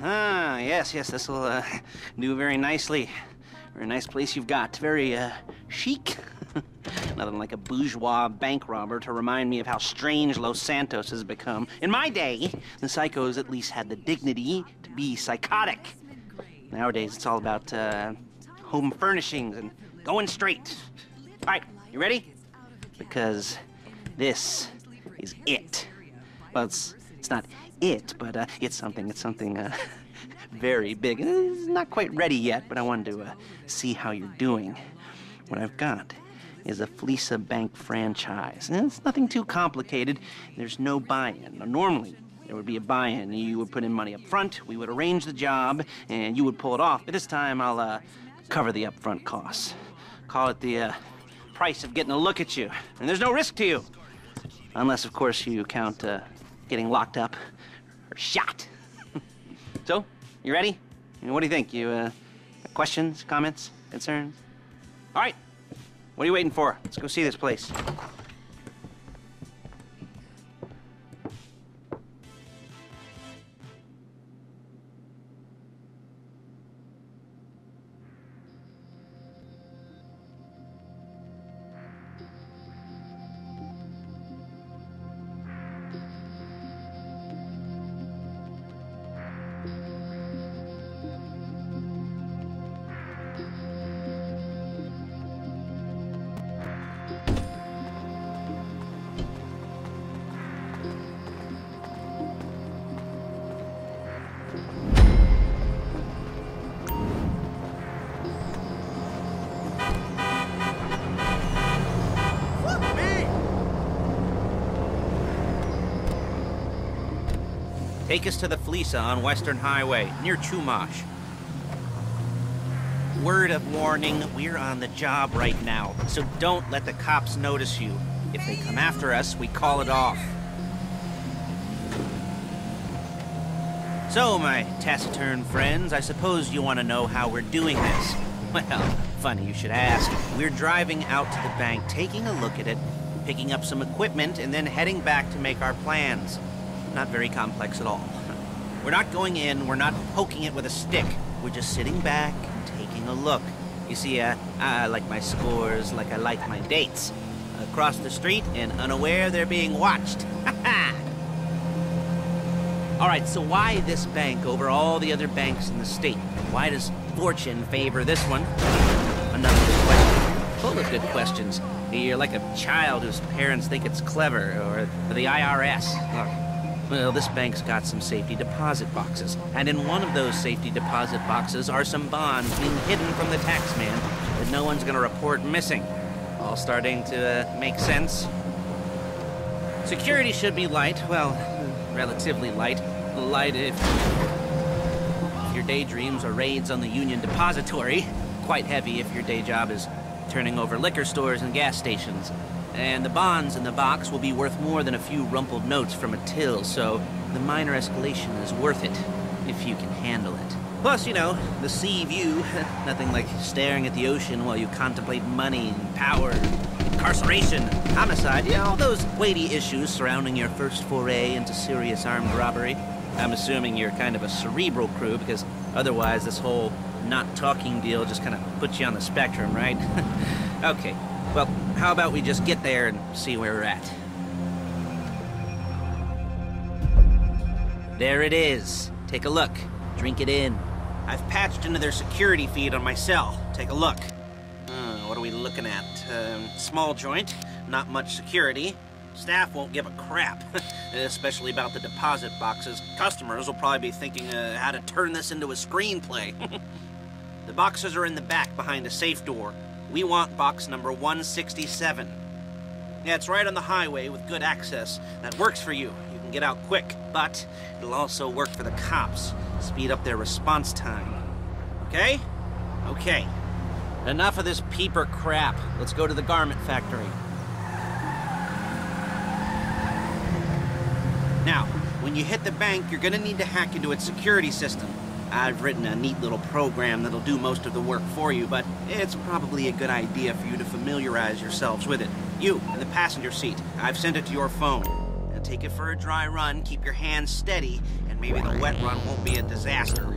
Ah, yes, this'll do very nicely. Very nice place you've got. Very chic. Nothing like a bourgeois bank robber to remind me of how strange Los Santos has become. In my day, the psychos at least had the dignity to be psychotic. Nowadays, it's all about home furnishings and going straight. All right, you ready? Because this is it. Well, it's not it, but it's something very big. It's not quite ready yet, but I wanted to see how you're doing. What I've got is a Fleeca bank franchise. And it's nothing too complicated. There's no buy-in. Now, normally, there would be a buy-in. You would put in money up front, we would arrange the job, and you would pull it off. But this time, I'll cover the upfront costs. Call it the price of getting a look at you. And there's no risk to you. Unless, of course, you count getting locked up or shot. So, you ready? What do you think? You questions, comments, concerns? All right. What are you waiting for? Let's go see this place. Take us to the Fleeca on Western Highway, near Chumash. Word of warning, we're on the job right now, so don't let the cops notice you. If they come after us, we call it off. So, my taciturn friends, I suppose you want to know how we're doing this. Well, funny you should ask. We're driving out to the bank, taking a look at it, picking up some equipment, and then heading back to make our plans. Not very complex at all. We're not going in, we're not poking it with a stick. We're just sitting back and taking a look. You see, I like my scores like I like my dates. Across the street and unaware they're being watched. All right, so why this bank over all the other banks in the state? Why does fortune favor this one? Another good question. Full of good questions. You're like a child whose parents think it's clever, or the IRS. Look. Well, this bank's got some safety deposit boxes, and in one of those safety deposit boxes are some bonds being hidden from the tax man that no one's gonna report missing. All starting to make sense. Security should be light, well, relatively light. Light if your daydreams are raids on the Union Depository. Quite heavy if your day job is turning over liquor stores and gas stations. And the bonds in the box will be worth more than a few rumpled notes from a till, so the minor escalation is worth it, if you can handle it. Plus, you know, the sea view, nothing like staring at the ocean while you contemplate money and power, incarceration, homicide, you know, all those weighty issues surrounding your first foray into serious armed robbery. I'm assuming you're kind of a cerebral crew, because otherwise this whole not talking deal just kind of puts you on the spectrum, right? Okay. Well, how about we just get there and see where we're at? There it is. Take a look. Drink it in. I've patched into their security feed on my cell. Take a look. What are we looking at? Small joint, not much security. Staff won't give a crap, especially about the deposit boxes. Customers will probably be thinking how to turn this into a screenplay. The boxes are in the back behind a safe door. We want box number 167. Yeah, it's right on the highway with good access. That works for you. You can get out quick, but it'll also work for the cops. Speed up their response time. Okay? Okay. Enough of this peeper crap. Let's go to the garment factory. Now, when you hit the bank, you're gonna need to hack into its security system. I've written a neat little program that'll do most of the work for you, but it's probably a good idea for you to familiarize yourselves with it. You, in the passenger seat, I've sent it to your phone. Now take it for a dry run, keep your hands steady, and maybe the wet run won't be a disaster.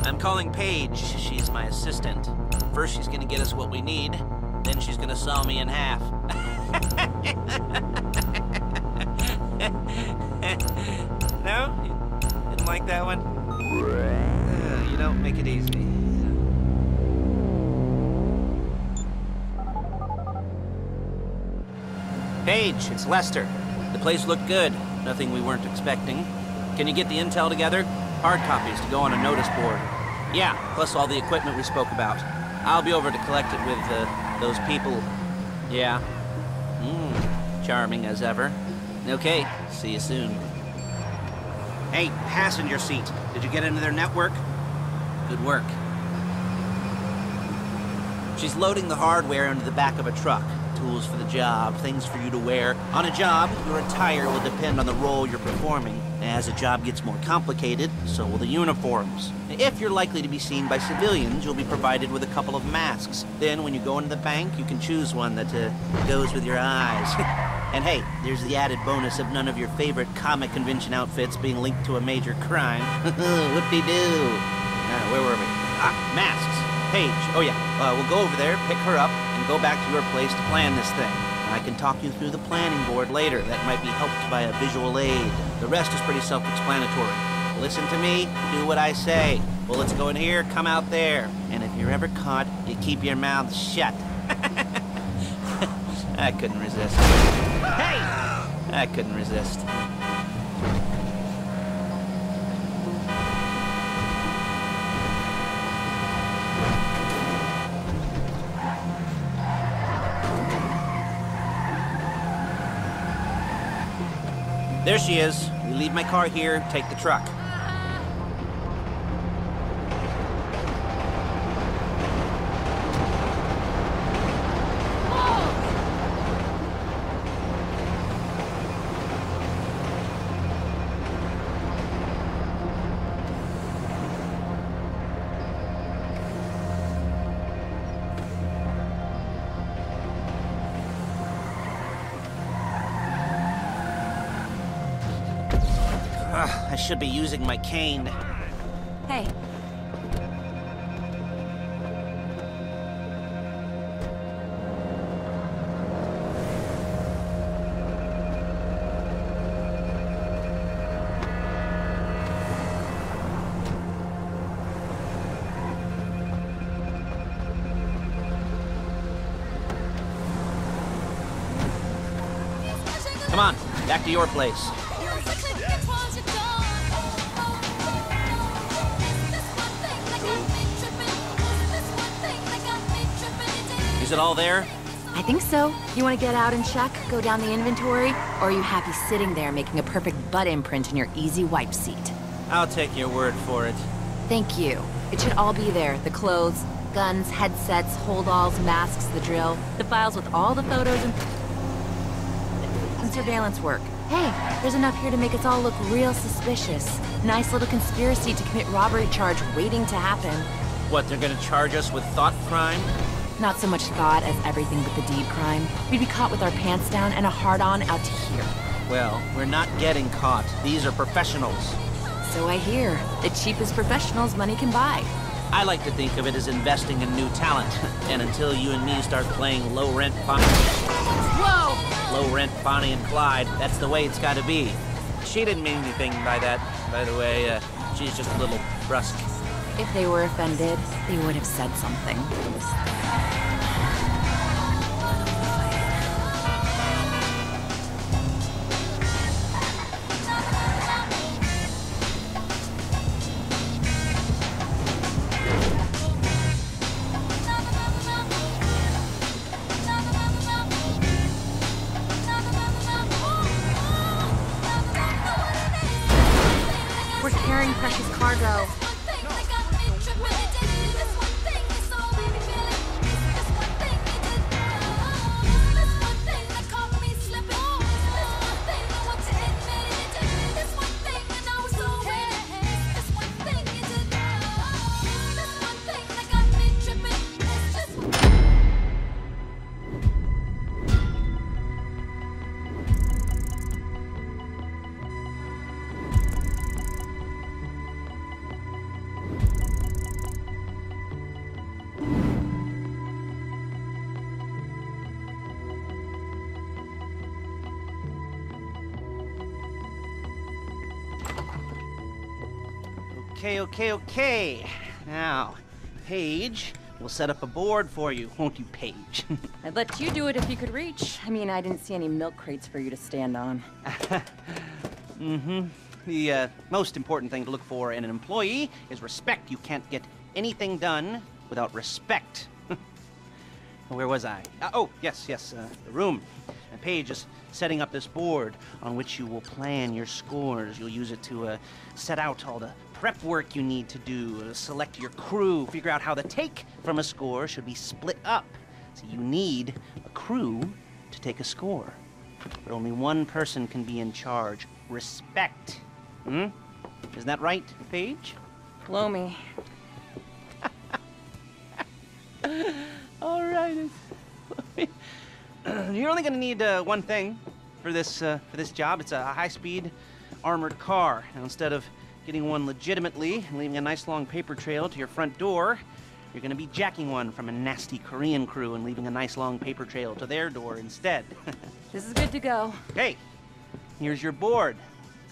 I'm calling Paige. She's my assistant. First, she's gonna get us what we need. Then she's gonna saw me in half. No? You didn't like that one? You don't make it easy. Paige, it's Lester. The place looked good. Nothing we weren't expecting. Can you get the intel together? Hard copies to go on a notice board. Yeah, plus all the equipment we spoke about. I'll be over to collect it with, those people. Yeah. Charming as ever. Okay, see you soon. Hey, passenger seat. Did you get into their network? Good work. She's loading the hardware into the back of a truck. Tools for the job, things for you to wear. On a job, your attire will depend on the role you're performing. As the job gets more complicated, so will the uniforms. If you're likely to be seen by civilians, you'll be provided with a couple of masks. Then, when you go into the bank, you can choose one that goes with your eyes. And hey, there's the added bonus of none of your favorite comic convention outfits being linked to a major crime. Whoop-de-doo. Where were we? Masks. Paige. Oh yeah, we'll go over there, pick her up, and go back to your place to plan this thing. I can talk you through the planning board later. That might be helped by a visual aid. The rest is pretty self-explanatory. Listen to me, do what I say. Bullets go in here, come out there. And if you're ever caught, you keep your mouth shut. I couldn't resist. Hey! I couldn't resist. There she is. We leave my car here, take the truck. I should be using my cane. Hey. Come on, back to your place. Is it all there? I think so. You want to get out and check, go down the inventory, or are you happy sitting there making a perfect butt imprint in your easy wipe seat? I'll take your word for it. Thank you. It should all be there. The clothes, guns, headsets, holdalls, masks, the drill, the files with all the photos and surveillance work. Hey, there's enough here to make us all look real suspicious. Nice little conspiracy to commit robbery charge waiting to happen. What, they're gonna charge us with thought crime? Not so much thought as everything but the deed crime. We'd be caught with our pants down and a hard-on out to here. Well, we're not getting caught. These are professionals. So I hear. The cheapest professionals money can buy. I like to think of it as investing in new talent. And until you and me start playing low-rent Bonnie... Whoa! Low-rent Bonnie and Clyde, that's the way it's gotta be. She didn't mean anything by that, by the way. She's just a little brusque. If they were offended, they would have said something. carrying precious cargo. Okay. Now, Paige, we'll set up a board for you, won't you, Paige? I'd let you do it if you could reach. I mean, I didn't see any milk crates for you to stand on. The most important thing to look for in an employee is respect. You can't get anything done without respect. Where was I? Yes, the room. Paige is setting up this board on which you will plan your scores. You'll use it to set out all the prep work you need to do, select your crew, figure out how the take from a score should be split up. So you need a crew to take a score. But only one person can be in charge. Respect. Isn't that right, Paige? Blow me. All right. You're only going to need one thing for this job. It's a high-speed armored car. Now, instead of getting one legitimately and leaving a nice long paper trail to your front door, you're going to be jacking one from a nasty Korean crew and leaving a nice long paper trail to their door instead. This is good to go. Okay, here's your board.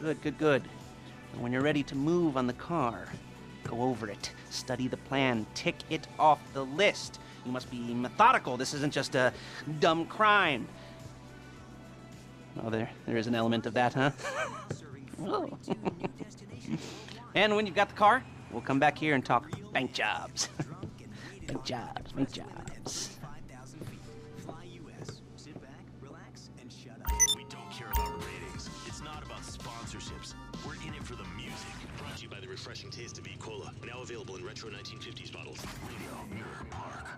Good. And when you're ready to move on the car, go over it, study the plan, tick it off the list. You must be methodical. This isn't just a dumb crime. Oh, there is an element of that, huh? Oh. And when you've got the car, we'll come back here and talk bank jobs. Bank jobs. We don't care about ratings. It's not about sponsorships. We're in it for the music. Brought to you by the refreshing taste of E-Cola. Now available in retro 1950s bottles. Radio Mirror Park.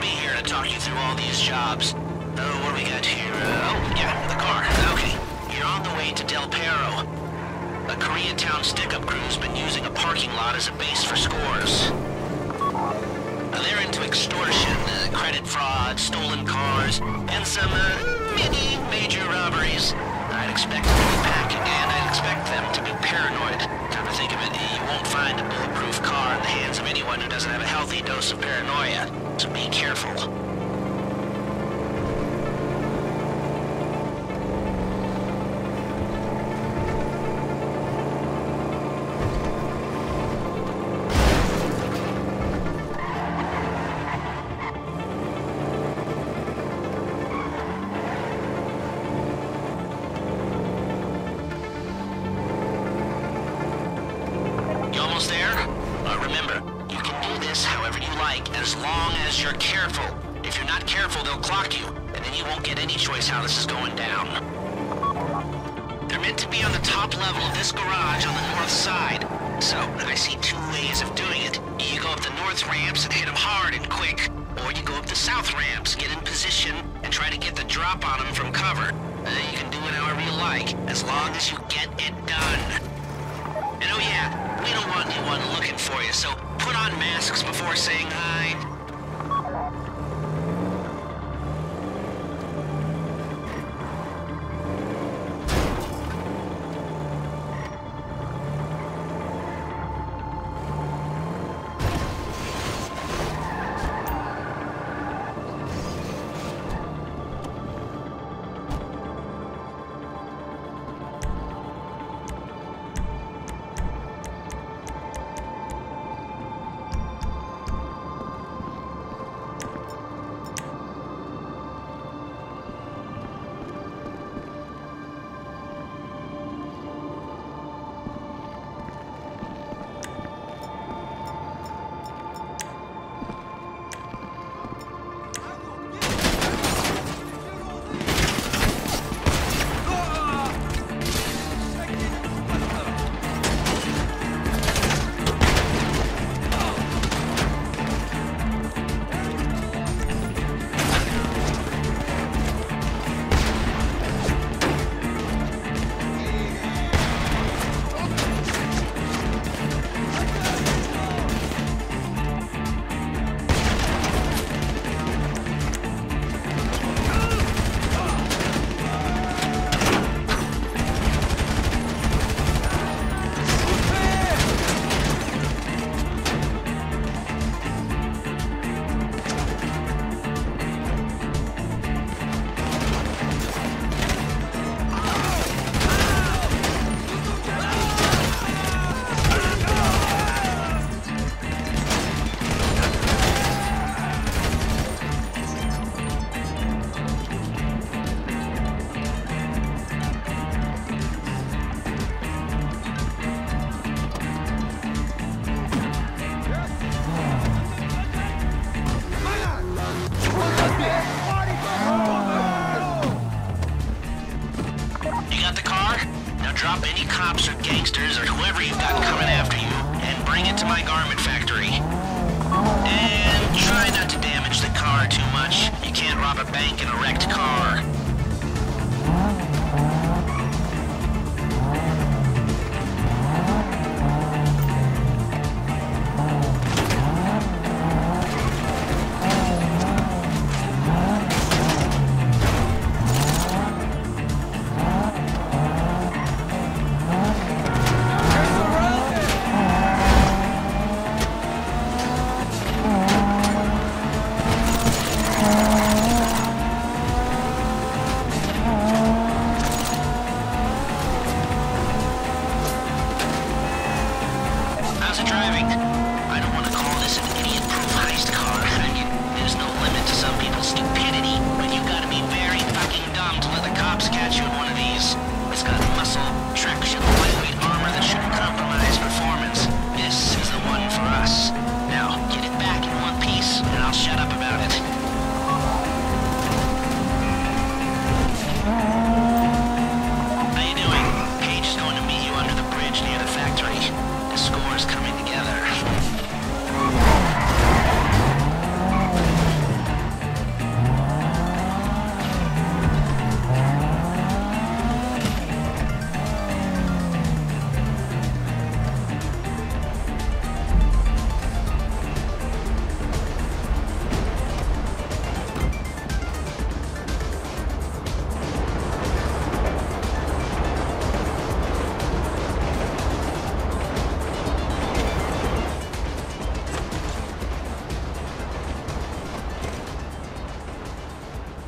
be here to talk you through all these jobs. Oh, what do we got here? Oh, yeah, the car. Okay. You're on the way to Del Perro. A Koreatown stick-up crew's been using a parking lot as a base for scores. They're into extortion, credit fraud, stolen cars, and some, major robberies. I'd expect them to be packing, and I'd expect them to be paranoid. Come to think of it, you won't find a bulletproof car in the hands of anyone who doesn't have a healthy dose of paranoia, so be careful. As long as you're careful. If you're not careful, they'll clock you, and then you won't get any choice how this is going down. They're meant to be on the top level of this garage on the north side. So, I see two ways of doing it. You go up the north ramps and hit them hard and quick, or you go up the south ramps, get in position, and try to get the drop on them from cover. You can do it however you like, as long as you get it done. And oh yeah, we don't want anyone looking for you, so put on masks before saying hi. Drop any cops or gangsters or whoever you've got coming after you and bring it to my garment factory. And try not to damage the car too much. You can't rob a bank in a wrecked car.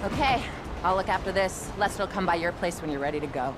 Okay, I'll look after this. Lester'll come by your place when you're ready to go.